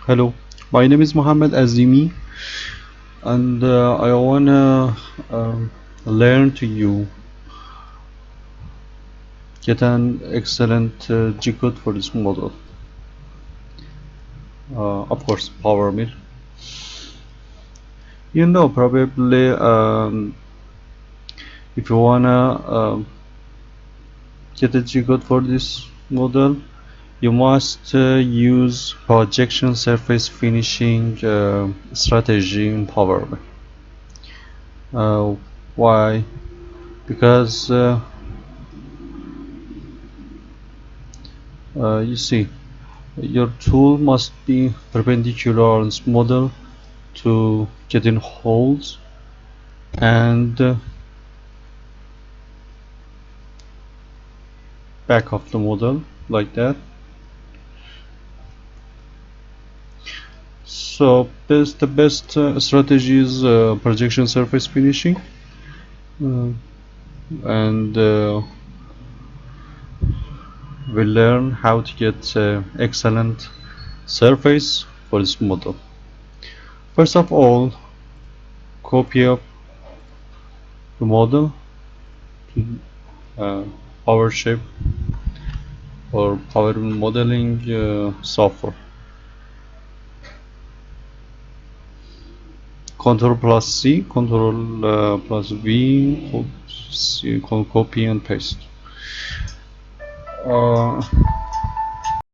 Hello, my name is Mohammed Azimi, and I wanna learn to you get an excellent G-code for this model. Of course, Powermill. You know, probably if you wanna get a G-code for this model, you must use projection surface finishing strategy in Powermill. Why? Because you see, your tool must be perpendicular on this model to get in holes, and back of the model like that. So the best strategy is projection surface finishing, and we'll learn how to get excellent surface for this model. First of all, copy up the model to PowerShape or Power Modeling software. Control plus C, Control plus V, copy and paste.